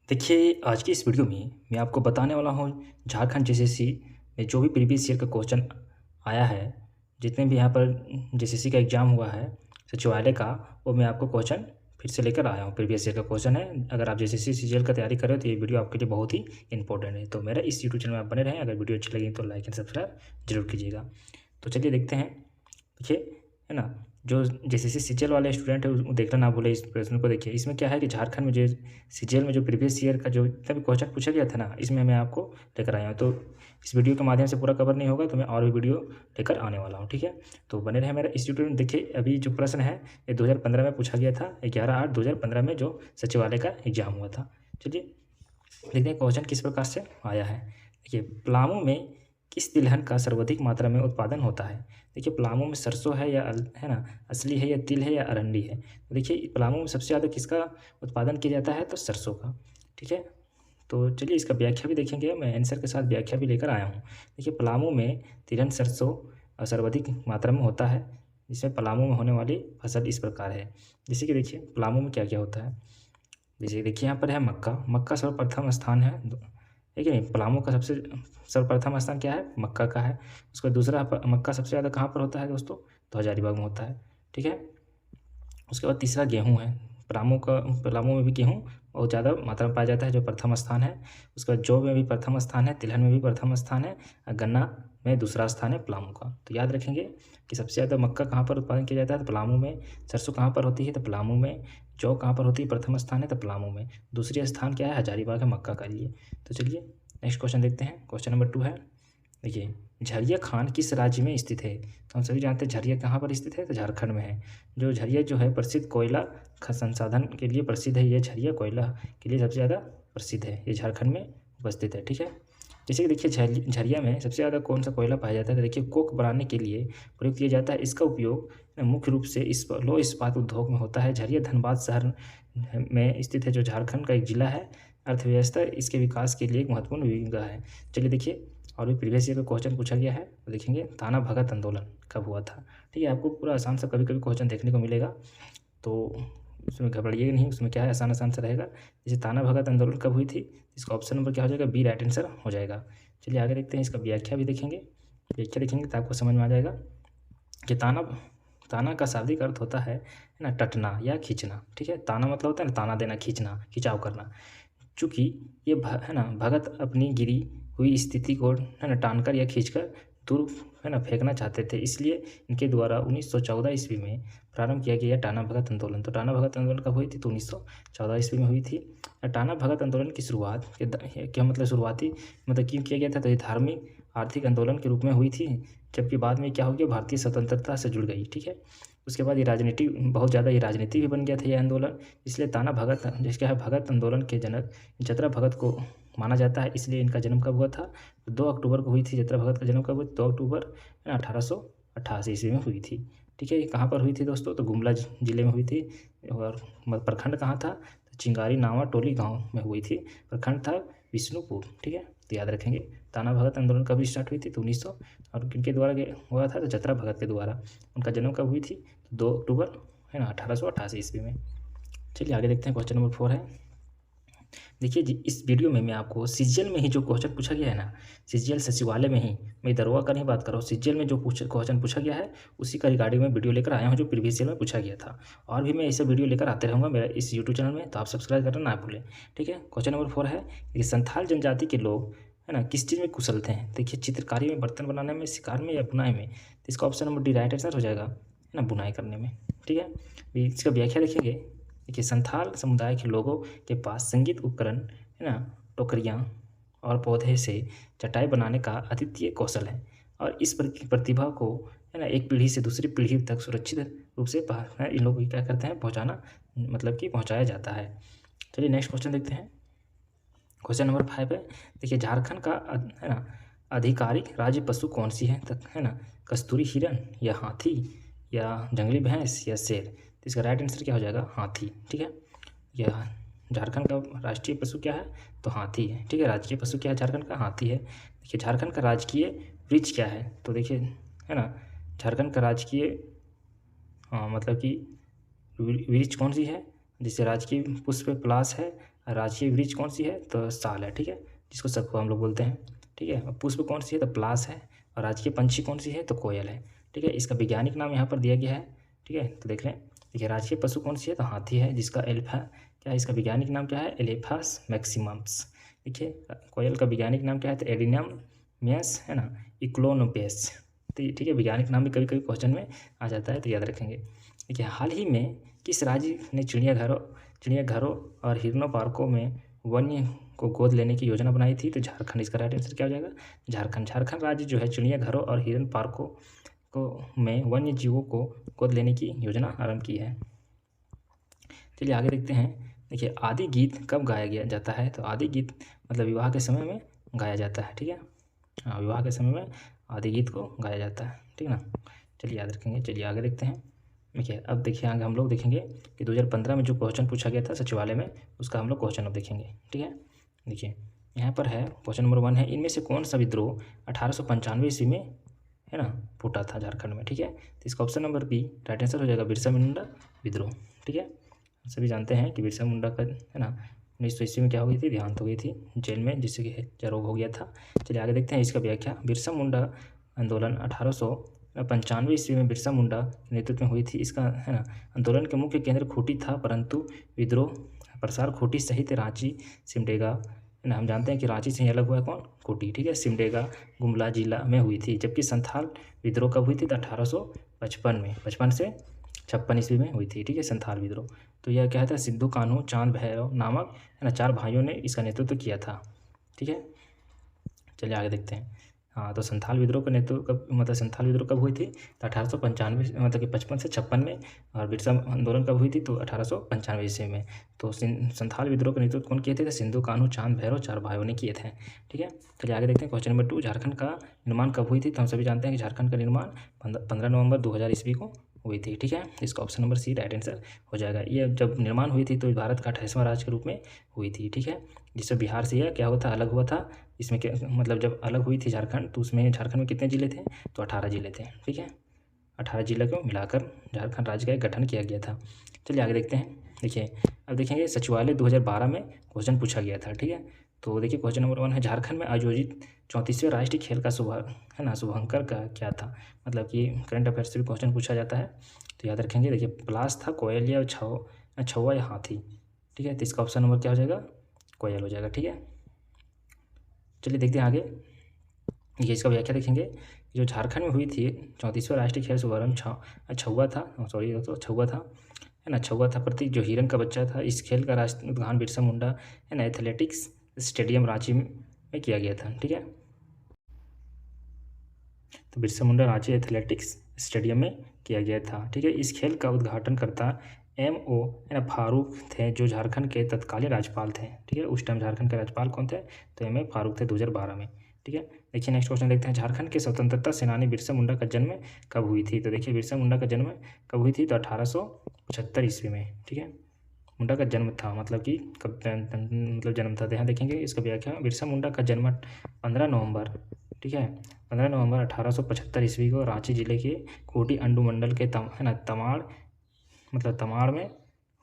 देखिए, आज की इस वीडियो में मैं आपको बताने वाला हूँ झारखंड जेसीसी में जो भी प्रीवियस ईयर का क्वेश्चन आया है, जितने भी यहाँ पर जेसीसी का एग्ज़ाम हुआ है सचिवालय का, वो मैं आपको क्वेश्चन फिर से लेकर आया हूँ। प्रीवियस ईयर का क्वेश्चन है। अगर आप जेसीसी सीजीएल का तैयारी कर रहे हो तो ये वीडियो आपके लिए बहुत ही इंपॉर्टेंट है। तो मेरा इस यूट्यूब चैनल में आप बने रहें। अगर वीडियो अच्छी लगी तो लाइक एंड सब्सक्राइब जरूर कीजिएगा। तो चलिए देखते हैं। देखिए, है ना, जो जेसीसी सीजीएल वाले स्टूडेंट है वो देखना ना भूले, इस प्रश्न को देखिए। इसमें क्या है कि झारखंड में जो सीजीएल में जो प्रीवियस ईयर का जो जितना भी क्वेश्चन पूछा गया था ना, इसमें मैं आपको लेकर आया हूँ। तो इस वीडियो के माध्यम से पूरा कवर नहीं होगा, तो मैं और भी वीडियो लेकर आने वाला हूँ, ठीक है। तो बने रहे मेरा इस वीडियो में। देखिए, अभी जो प्रश्न है ये 2015 में पूछा गया था, 11/8/2015 में जो सचिवालय का एग्जाम हुआ था। चलिए देखते हैं क्वेश्चन किस प्रकार से आया है। देखिए, पलामू में किस तिलहन का सर्वाधिक मात्रा में उत्पादन होता है। देखिए, पलामू में सरसों है या है ना, असली है या तिल है या अरंडी है। तो देखिए, पलामू में सबसे ज़्यादा किसका उत्पादन किया जाता है, तो सरसों का, ठीक है। तो चलिए इसका व्याख्या भी देखेंगे। मैं आंसर के साथ व्याख्या भी लेकर आया हूँ। देखिए, पलामू में तिलहन सरसों सर्वाधिक मात्रा में होता है। जिसमें पलामू में होने वाली फसल इस प्रकार है। जैसे कि देखिए पलामू में क्या क्या होता है। जैसे देखिए यहाँ पर है मक्का। मक्का सर्वप्रथम स्थान है कि नहीं। पलामू का सबसे सर्वप्रथम स्थान क्या है, मक्का का है। उसका दूसरा मक्का सबसे ज़्यादा कहाँ पर होता है दोस्तों, तो हजारीबाग में होता है, ठीक है। उसके बाद तीसरा गेहूँ है। पलामू में भी गेहूँ बहुत ज़्यादा मात्रा में पाया जाता है, जो प्रथम स्थान है। उसके बाद जौ में भी प्रथम स्थान है, तिलहन में भी प्रथम स्थान है, और गन्ना में दूसरा स्थान है पलामू का। तो याद रखेंगे कि सबसे ज़्यादा मक्का कहाँ पर उत्पादन किया जाता है, तो पलामू में। सरसों कहाँ पर होती है, तो पलामू में। जौ कहाँ पर होती है, प्रथम स्थान है तो पलामू में। दूसरी स्थान क्या है, हजारीबाग है मक्का का लिए। तो चलिए नेक्स्ट क्वेश्चन देखते हैं। क्वेश्चन नंबर 2 है। देखिए, झरिया खान किस राज्य में स्थित है। तो हम सभी जानते हैं झरिया कहाँ पर स्थित है, तो झारखंड में है। जो झरिया जो है प्रसिद्ध कोयला संसाधन के लिए प्रसिद्ध है। ये झरिया कोयला के लिए सबसे ज़्यादा प्रसिद्ध है। ये झारखंड में उपस्थित है, ठीक है। जैसे कि देखिए झरिया में सबसे ज़्यादा कौन सा कोयला पाया जाता है, तो देखिए कोक बनाने के लिए प्रयोग किया जाता है। इसका उपयोग मुख्य रूप से लौह इस्पात उद्योग में होता है। झरिया धनबाद शहर में स्थित है, जो झारखंड का एक जिला है। अर्थव्यवस्था इसके विकास के लिए एक महत्वपूर्ण भूमिका है। चलिए देखिए, और भी प्रीवियस ईयर का क्वेश्चन पूछा गया है, तो देखेंगे ताना भगत आंदोलन कब हुआ था। ठीक है, आपको पूरा आसान सा कभी कभी क्वेश्चन देखने को मिलेगा, तो उसमें घबराइएगा नहीं। उसमें क्या है, आसान आसान सा रहेगा। जैसे ताना भगत आंदोलन कब हुई थी, इसका ऑप्शन नंबर क्या हो जाएगा, बी राइट आंसर हो जाएगा। चलिए आगे देखते हैं, इसका व्याख्या भी देखेंगे। व्याख्या देखेंगे तो आपको समझ में आ जाएगा कि ताना का शाब्दिक अर्थ होता है ना, टटना या खींचना, ठीक है। ताना मतलब होता है ना, ताना देना, खींचना, खिंचाव करना। चूँकि ये है ना, भगत अपनी गिरी हुई स्थिति को है ना टानकर या खींचकर दूर है ना फेंकना चाहते थे, इसलिए इनके द्वारा 1914 ईस्वी में प्रारंभ किया गया टाना भगत आंदोलन। तो टाना भगत आंदोलन कब हुई थी, तो 1914 ईस्वी में हुई थी। टाना भगत आंदोलन की शुरुआत क्या मतलब शुरुआती मतलब क्यों किया गया था, तो ये धार्मिक आर्थिक आंदोलन के रूप में हुई थी। जबकि बाद में क्या हो गया, भारतीय स्वतंत्रता से जुड़ गई, ठीक है। उसके बाद ये राजनीति बहुत ज़्यादा, ये राजनीति भी बन गया था ये आंदोलन। इसलिए ताना भगत जिसका है भगत आंदोलन के जनक जतरा भगत को माना जाता है। इसलिए इनका जन्म कब हुआ था, 2 अक्टूबर को हुई थी। जतरा भगत का जन्म कब हुआ, 2 अक्टूबर 1888 ईस्वी में हुई थी, ठीक है। ये कहाँ पर हुई थी दोस्तों, तो गुमला जिले में हुई थी। और प्रखंड कहाँ था, तो चिंगारी नावा टोली गाँव में हुई थी। प्रखंड था विष्णुपुर, ठीक है। तो याद रखेंगे ताना भगत आंदोलन कब स्टार्ट हुई थी, तो 1900 और किनके द्वारा हुआ था, तो जतरा भगत के द्वारा। उनका जन्म कब हुई थी, तो 2 अक्टूबर है ना 1888 ईस्वी में। चलिए आगे देखते हैं। क्वेश्चन नंबर 4 है। देखिए जी, इस वीडियो में मैं आपको सीजीएल में ही जो क्वेश्चन पूछा गया है ना, सीजीएल सचिवालय में ही, मैं दरोगा का नहीं बात कर रहा हूँ, सीजीएल में जो क्वेश्चन पूछा गया है उसी का रिगार्डिंग में वीडियो लेकर आया हूँ, जो प्रीवियस ईयर में पूछा गया था। और भी मैं ऐसे वीडियो लेकर आते रहूँगा मेरा इस यूट्यूब चैनल में, तो आप सब्सक्राइब करना ना भूलें, ठीक है। क्वेश्चन नंबर 4 है कि संथाल जनजाति के लोग है ना किस चीज़ में कुशल थे। देखिए, चित्रकारी में, बर्तन बनाने में, शिकार में या बुनाई में। तो इसका option number D right answer हो जाएगा, है ना, बुनाई करने में, ठीक है। इसका व्याख्या देखेंगे। देखिए, संथाल समुदाय के लोगों के पास संगीत उपकरण है ना, टोकरियाँ और पौधे से चटाई बनाने का अद्वितीय कौशल है। और इस प्रतिभा को है ना एक पीढ़ी से दूसरी पीढ़ी तक सुरक्षित रूप से इन लोग क्या करते हैं, पहुँचाना, मतलब कि पहुँचाया जाता है। चलिए नेक्स्ट क्वेश्चन देखते हैं। क्वेश्चन नंबर 5 है। देखिए, झारखंड का है ना आधिकारिक राज्य पशु कौन सी है ना, कस्तूरी हिरन या हाथी या जंगली भैंस या शेर। तो इसका राइट आंसर क्या हो जाएगा, हाथी, ठीक है। यह झारखंड का राष्ट्रीय पशु क्या है, तो हाथी है, ठीक है। राजकीय पशु क्या है झारखंड का, हाथी है। देखिए, झारखंड का राजकीय वृक्ष क्या है, तो देखिए है ना, झारखंड का राजकीय मतलब कि वृक्ष कौन सी है, जिससे राजकीय पुष्प पलाश है, राजकीय वृक्ष कौन सी है, तो साल है, ठीक है, जिसको सखुआ हम लोग बोलते हैं, ठीक है। पुष्प कौन सी है, तो पलाश है। और राजकीय पंछी कौन सी है, तो कोयल है, ठीक है। इसका वैज्ञानिक नाम यहाँ पर दिया गया है, ठीक है, तो देख लें। देखिए राजकीय पशु कौन सी है, तो हाथी है, जिसका एल्फा क्या है, इसका वैज्ञानिक नाम क्या है, एलेफास मैक्सिमम्स। देखिए कोयल का वैज्ञानिक नाम क्या है, तो एडिनम मियस है ना, इक्लोनोपेस। तो ठीक है, वैज्ञानिक नाम भी कभी कभी क्वेश्चन में आ जाता है, तो याद रखेंगे। देखिए हाल ही में किस राज्य ने चिड़ियाघरों और हिरनों पार्कों में वन्य को गोद लेने की योजना बनाई थी, तो झारखंड। इसका राइट आंसर क्या हो जाएगा, झारखंड राज्य जो है चिड़ियाघरों और हिरन पार्कों में वन्य जीवों को गोद लेने की योजना आरंभ की है। चलिए आगे देखते हैं। देखिए आदि गीत कब गाया जाता है, तो आदि गीत मतलब विवाह के समय में गाया जाता है, ठीक है। हाँ, विवाह के समय में आदि गीत को गाया जाता है, ठीक है ना। चलिए याद रखेंगे। चलिए आगे देखते हैं। देखिए अब देखिए आगे हम लोग देखेंगे कि 2015 में जो क्वेश्चन पूछा गया था सचिवालय में, उसका हम लोग क्वेश्चन अब देखेंगे, ठीक है। देखिए यहाँ पर है क्वेश्चन नंबर 1 है, इनमें से कौन सा विद्रोह 1895 ईस्वी में है ना फूटा था झारखंड में, ठीक है। तो इसका option number B right answer हो जाएगा, बिरसा मुंडा विद्रोह, ठीक है। सभी जानते हैं कि बिरसा मुंडा का है ना 1900 ईस्वी में क्या हो गई थी, देहांत हो गई थी जेल में, जिससे कि रोग हो गया था। चलिए आगे देखते हैं इसका व्याख्या। बिरसा मुंडा आंदोलन 1895 ईस्वी में बिरसा मुंडा के नेतृत्व में हुई थी। इसका है ना आंदोलन के मुख्य केंद्र खूंटी था, परंतु विद्रोह प्रसार खूंटी सहित रांची, सिमडेगा है ना, हम जानते हैं कि रांची से ही अलग हुआ है कौन, खूंटी, ठीक है, सिमडेगा, गुमला जिला में हुई थी। जबकि संथाल विद्रोह कब हुई थी, तो 1855 में, 55 से 56 ईस्वी में हुई थी, ठीक है, संथाल विद्रोह। तो यह क्या था, सिद्धू कान्हू चांद भैरव नामक है ना 4 भाइयों ने इसका नेतृत्व किया था, ठीक है। चलिए आगे देखते हैं। हाँ, तो संथाल विद्रोह का नेतृत्व कब, मतलब संथाल विद्रोह कब हुई थी, तो 1895 मतलब कि 55 से 56 में। और बिरसा आंदोलन कब हुई थी, तो 1895 ईस्वी में। तो संथाल विद्रोह का नेतृत्व कौन किए थे, तो सिद्धू कान्हू चांद भैरव 4 भाइयों ने किए थे, ठीक है। चलिए आगे देखते हैं। क्वेश्चन नंबर 2, झारखंड का निर्माण कब हुई थी, तो हम सभी जानते हैं कि झारखंड का निर्माण 15 नवंबर 2000 ईस्वी को हुई थी, ठीक है। इसका option number C right answer हो जाएगा। ये जब निर्माण हुई थी तो भारत का 28वां राज्य के रूप में हुई थी, ठीक है। जिससे बिहार से यह क्या हुआ था, अलग हुआ था। इसमें क्या मतलब जब अलग हुई थी झारखंड, तो उसमें झारखंड में कितने जिले थे, तो 18 जिले थे, ठीक है। 18 जिले को मिलाकर झारखंड राज्य का एक गठन किया गया था। चलिए आगे देखते हैं। देखिए अब देखेंगे सचिवालय 2012 में क्वेश्चन पूछा गया था, ठीक है। तो देखिए क्वेश्चन नंबर 1 है, झारखंड में आयोजित 34वें राष्ट्रीय खेल का शुभांकर का क्या था। मतलब कि करंट अफेयर्स से भी क्वेश्चन पूछा जाता है, तो याद रखेंगे। देखिए पलाश था, कोयल या छौवा या हाथी, ठीक है। तो इसका ऑप्शन नंबर क्या हो जाएगा, कोयल हो जाएगा, ठीक है। चलिए देखते हैं आगे। ये इसका व्याख्या देखेंगे। जो झारखंड में हुई थी 34वां राष्ट्रीय खेल शुभारंभ छौवा था, सॉरी दोस्तों, छौवा था है ना, छौवा था प्रतीक जो हिरन का बच्चा था। इस खेल का राष्ट्रीय उद्घाटन बिरसा मुंडा है ना एथलेटिक्स स्टेडियम रांची में किया गया था, ठीक है। तो बिरसा मुंडा रांची एथलेटिक्स स्टेडियम में किया गया था, ठीक है। इस खेल का उद्घाटन करता MO है ना फारूक थे, जो झारखंड के तत्कालीन राज्यपाल थे, ठीक है। उस टाइम झारखंड के राज्यपाल कौन थे, तो MA फारूक थे 2012 में, ठीक है। देखिए नेक्स्ट क्वेश्चन देखते हैं। झारखंड के स्वतंत्रता सेनानी बिरसा मुंडा का जन्म कब हुई थी, तो देखिए बिरसा मुंडा का जन्म कब हुई थी, तो 1875 ईस्वी में, ठीक है। मुंडा का जन्म था, मतलब कि कब मतलब जन्म था, यहाँ देखेंगे इसका व्याख्या। बिरसा मुंडा का जन्म 15 नवंबर, ठीक है, 15 नवंबर 1875 ईस्वी को रांची जिले के कोटी अंडू मंडल के है ना तमाड़ में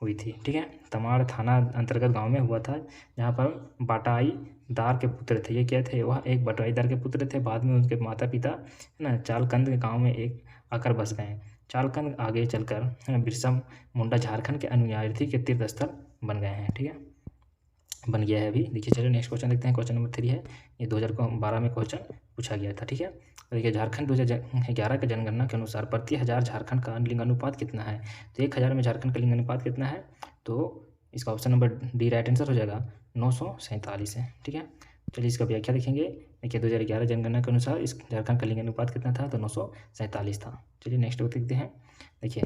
हुई थी, ठीक है। तमाड़ थाना अंतर्गत गांव में हुआ था, जहां पर बटाईदार के पुत्र थे। ये क्या थे, वह एक बटाईदार के पुत्र थे। बाद में उनके माता पिता है ना चालकंद के गाँव में एक आकर बस गए। चालकंद आगे चलकर है ना बिरसा मुंडा झारखंड के अनुयायी के तीर्थ स्थल बन गए हैं, ठीक है, बन गया है अभी। देखिए चलिए नेक्स्ट क्वेश्चन देखते हैं। क्वेश्चन नंबर 3 है, ये 2012 में क्वेश्चन पूछा गया था, ठीक है। तो देखिए झारखंड 2011 के जनगणना के अनुसार प्रति 1000 झारखंड का लिंगानुपात कितना है, तो 1000 में झारखंड का लिंगानुपात कितना है, तो इसका option number D right answer हो जाएगा, 947 है, ठीक है। चलिए इसका व्याख्या देखेंगे। देखिए 2011 जनगणना के अनुसार इस झारखंड का लिंगानुपात कितना था, तो 947 था। चलिए नेक्स्ट देखते हैं। देखिए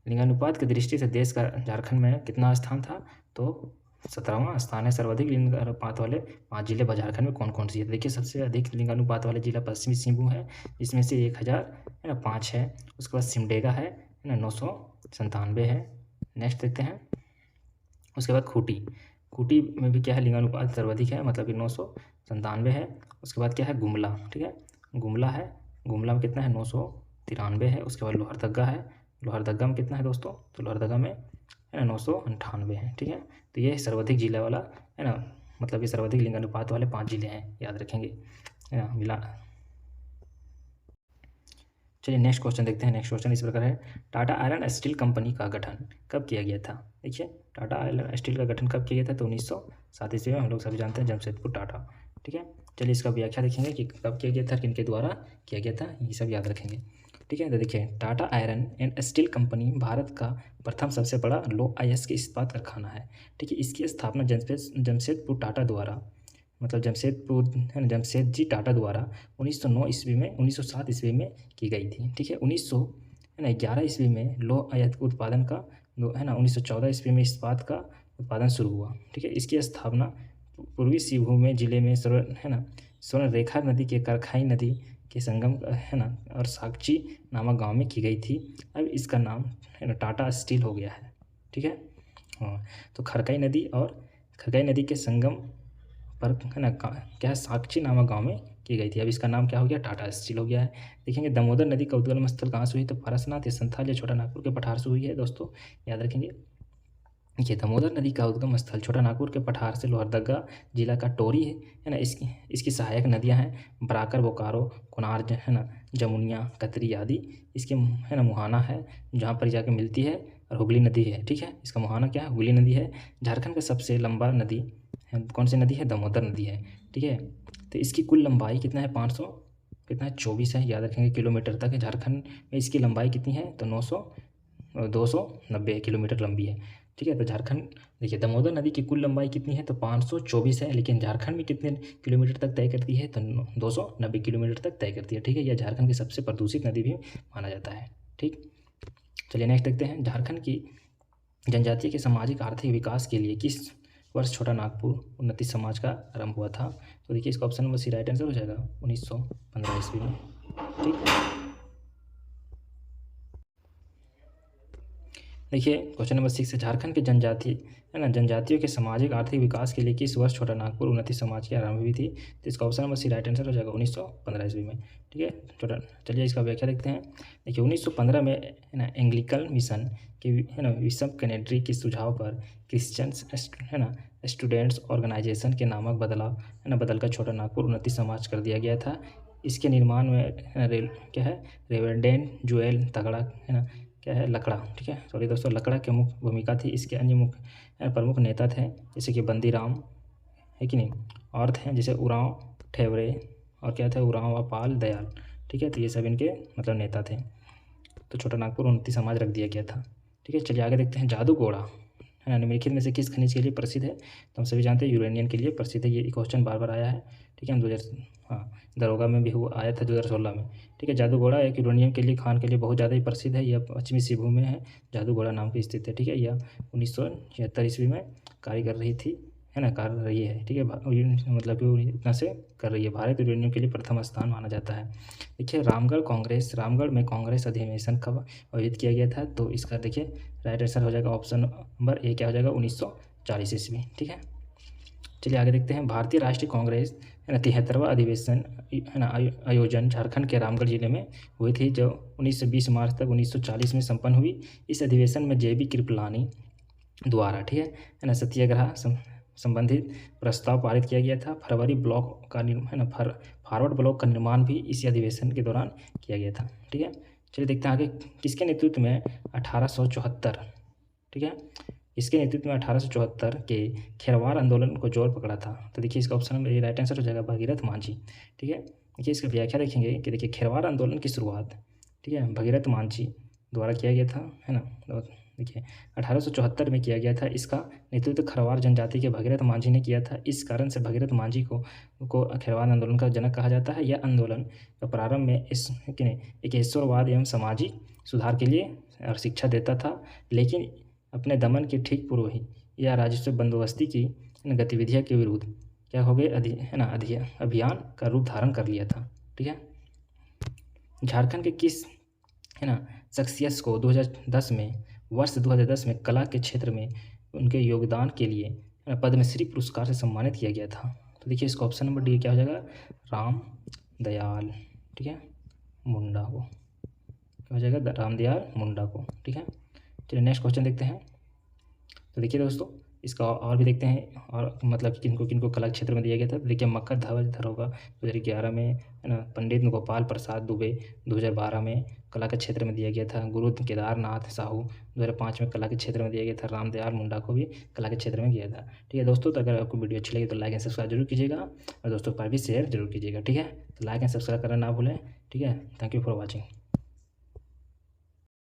लिंगानुपात की दृष्टि से देश का झारखंड में कितना स्थान था, तो 17वां स्थान है। सर्वाधिक लिंगानुपात वाले 5 जिले झारखंड में कौन कौन सी है, देखिए सबसे अधिक लिंगानुपात वाले जिला पश्चिमी सिंहभूम है, जिसमें से 1005 है। उसके बाद सिमडेगा है ना 997 है। नेक्स्ट देखते हैं। उसके बाद खूंटी में भी क्या है, लिंगानुपात सर्वाधिक है, मतलब कि 997 है। उसके बाद क्या है, गुमला, ठीक है, गुमला है, गुमला में कितना है, 993 है। उसके बाद लोहरदगा है, लोहरदगा में कितना है दोस्तों, तो लोहरदगा में है ना 998 हैं। ठीक है, तो ये सर्वाधिक जिला वाला है ना, मतलब ये सर्वाधिक लिंगानुपात वाले 5 जिले हैं, याद रखेंगे, है ना। मिला। चलिए नेक्स्ट क्वेश्चन देखते हैं। नेक्स्ट क्वेश्चन इस प्रकार है, टाटा आयरन स्टील कंपनी का गठन कब किया गया था? देखिए, टाटा आयरन स्टील का गठन कब किया गया था? तो 1907 ईस्वी में। हम लोग सभी जानते हैं जमशेदपुर टाटा। ठीक है, चलिए इसका व्याख्या देखेंगे कि कब किया गया था, किनके द्वारा किया गया था, ये सब याद रखेंगे। ठीक है, तो देखिए, Tata iron and steel company Bharat का प्रथम सबसे बड़ा लो आईएस इस्पात कारखाना है। ठीक है, इसकी स्थापना जमशेदपुर टाटा द्वारा, मतलब जमशेदपुर है ना, जमशेद जी टाटा द्वारा 1909 ईस्वी में 1907 ईस्वी में की गई थी। ठीक है, 1911 ईस्वी में लौह अयस्क उत्पादन का है ना, 1914 ईस्वी में इस्पात का उत्पादन शुरू हुआ। ठीक है, इसकी स्थापना पूर्वी सिंहभूम जिले में स्वर्ण रेखा नदी के करखाई नदी के संगम है ना और साक्षी नामक गांव में की गई थी। अब इसका नाम है ना टाटा स्टील हो गया है। ठीक है, हाँ, तो खरकाई नदी के संगम पर है ना क्या है, साक्षी नामक गांव में की गई थी। अब इसका नाम क्या हो गया? टाटा स्टील हो गया है। देखेंगे दामोदर नदी का उद्गम स्थल कहाँ से हुई? तो पारसनाथ या संथाल या छोटा नागपुर के पठार से हुई है दोस्तों, याद रखेंगे। देखिए, दामोदर नदी का उद्गम स्थल छोटा नागपुर के पठार से लोहरदगा जिला का टोरी है ना। इसकी सहायक नदियां हैं बराकर, बोकारो, कुनार है ना, जमुनिया, कतरी आदि। इसके है ना मुहाना है जहाँ पर जाके मिलती है, और हुगली नदी है। ठीक है, इसका मुहाना क्या है? हुगली नदी है। झारखंड का सबसे लंबा नदी कौन सी नदी है? दामोदर नदी है। ठीक है, तो इसकी कुल लंबाई कितना है? 500 कितना है? 24 है, याद रखेंगे, किलोमीटर तक है। झारखंड में इसकी लंबाई कितनी है? तो 290 किलोमीटर लंबी है। ठीक है, तो झारखंड, देखिए दामोदर नदी की कुल लंबाई कितनी है? तो 524 है, लेकिन झारखंड में कितने किलोमीटर तक तय करती है? तो 290 किलोमीटर तक तय करती है। ठीक है, यह झारखंड की सबसे प्रदूषित नदी भी माना जाता है। ठीक, चलिए नेक्स्ट देखते हैं। झारखंड की जनजातीय के सामाजिक आर्थिक विकास के लिए किस वर्ष छोटा नागपुर उन्नति समाज का आरंभ हुआ था? तो देखिए, इसका option number C right answer हो जाएगा, 1915 ईस्वी में। ठीक, देखिए क्वेश्चन नंबर 6 है, झारखंड के जनजातियों के सामाजिक आर्थिक विकास के लिए किस वर्ष छोटा नागपुर उन्नति समाज की आरंभ हुई थी? तो इसका option number C right answer हो जाएगा, 1915 ईस्वी में। ठीक है, छोटा, चलिए इसका व्याख्या देखते हैं। देखिए, 1915 में है ना एंग्लिकन मिशन के है ना बिशप कैनेड्री के सुझाव पर क्रिश्चियंस है ना स्टूडेंट्स ऑर्गेनाइजेशन के नामक बदलकर छोटा नागपुर उन्नति समाज कर दिया गया था। इसके निर्माण में क्या है, रेवरेंड जोएल तगड़ा है ना क्या है, लकड़ा। ठीक है, सॉरी दोस्तों, लकड़ा की मुख्य भूमिका थी। इसके अन्य मुख्य प्रमुख नेता थे जैसे कि बंदीराम है कि नहीं, और थे जैसे उरांव ठेवरे, और क्या थे, उरांव पाल दयाल। ठीक है, तो ये सब इनके मतलब नेता थे। तो छोटा नागपुर उन्नति समाज रख दिया गया था। ठीक है, चलिए आगे देखते हैं। जादू घोड़ा है ना निम्नलिखित में से किस खनिज के लिए प्रसिद्ध है? तो हम सभी जानते हैं यूरेनियम के लिए प्रसिद्ध है। ये क्वेश्चन बार बार आया है। ठीक है, हम 2000 हाँ दरोगा में भी हुआ आया था 2016 में। ठीक है, जादू घोड़ा एक यूरेनियम के लिए खान के लिए बहुत ज़्यादा ही प्रसिद्ध है। यह पश्चिमी सिंहभूम में है, जादू घोड़ा नाम की स्थित है। ठीक है, यह 1976 ईस्वी में कार्य कर रही थी, है ना, कर रही है। ठीक है, मतलब कि इतना से कर रही है। भारत यूरेनियम के लिए प्रथम स्थान माना जाता है। देखिए, रामगढ़ में कांग्रेस अधिवेशन कब आयोजित किया गया था? तो इसका देखिए राइट आंसर हो जाएगा ऑप्शन नंबर ए, क्या हो जाएगा, 1940 ईस्वी। ठीक है, चलिए आगे देखते हैं। भारतीय राष्ट्रीय कांग्रेस है ना 73वां अधिवेशन है ना आयोजन झारखंड के रामगढ़ जिले में हुई थी, जो 1920 मार्च तक 1940 में संपन्न हुई। इस अधिवेशन में जेबी कृपलानी द्वारा ठीक है ना सत्याग्रह संबंधित प्रस्ताव पारित किया गया था। फरवरी ब्लॉक का है ना फॉरवर्ड ब्लॉक का निर्माण भी इसी अधिवेशन के दौरान किया गया था। ठीक है, चलिए देखते हैं आगे। किसके नेतृत्व में 1874 ठीक है इसके नेतृत्व में 1874 के खेरवार आंदोलन को जोर पकड़ा था? तो देखिए, इसका ऑप्शन में राइट आंसर हो जाएगा भगीरथ मांझी। ठीक है, देखिए इसका व्याख्या देखेंगे कि देखिए खेरवार आंदोलन की शुरुआत ठीक है भगीरथ मांझी द्वारा किया गया था, है ना। देखिए 1874 में किया गया था। इसका नेतृत्व खरवार जनजाति के भगीरथ मांझी ने किया था। इस कारण से भगीरथ मांझी को खेरवार आंदोलन का जनक कहा जाता है। यह आंदोलन का प्रारंभ में एक ईश्वरवाद एवं सामाजिक सुधार के लिए और शिक्षा देता था, लेकिन अपने दमन के ठीक पूर्व ही यह राजस्व बंदोबस्ती की गतिविधियों के विरुद्ध क्या हो गए अभियान का रूप धारण कर लिया था। ठीक है, झारखंड के किस है ना शख्सियत को 2010 में कला के क्षेत्र में उनके योगदान के लिए पद्मश्री पुरस्कार से सम्मानित किया गया था? तो देखिए, इसका ऑप्शन नंबर डी क्या हो जाएगा, राम दयाल ठीक है मुंडा को, क्या हो जाएगा, रामदयाल मुंडा को। ठीक है, चलिए नेक्स्ट क्वेश्चन देखते हैं। तो देखिए दोस्तों, इसका और भी देखते हैं, और मतलब कि किनको किनको कला क्षेत्र में दिया गया था। तो देखिए, मकर ध्वज धरोगा 2011 में, है ना। पंडित गोपाल प्रसाद दुबे 2012 में कला के क्षेत्र में दिया गया था। गुरु केदारनाथ साहू 2005 में कला के क्षेत्र में दिया गया था। रामदयाल मुंडा को भी कला के क्षेत्र में दिया था। ठीक है दोस्तों, तो अगर आपको वीडियो अच्छी लगी तो लाइक एंड सब्सक्राइब जरूर कीजिएगा, और दोस्तों पर भी शेयर जरूर कीजिएगा। ठीक है, तो लाइक एंड सब्सक्राइब करना ना भूलें। ठीक है, थैंक यू फॉर वॉचिंग।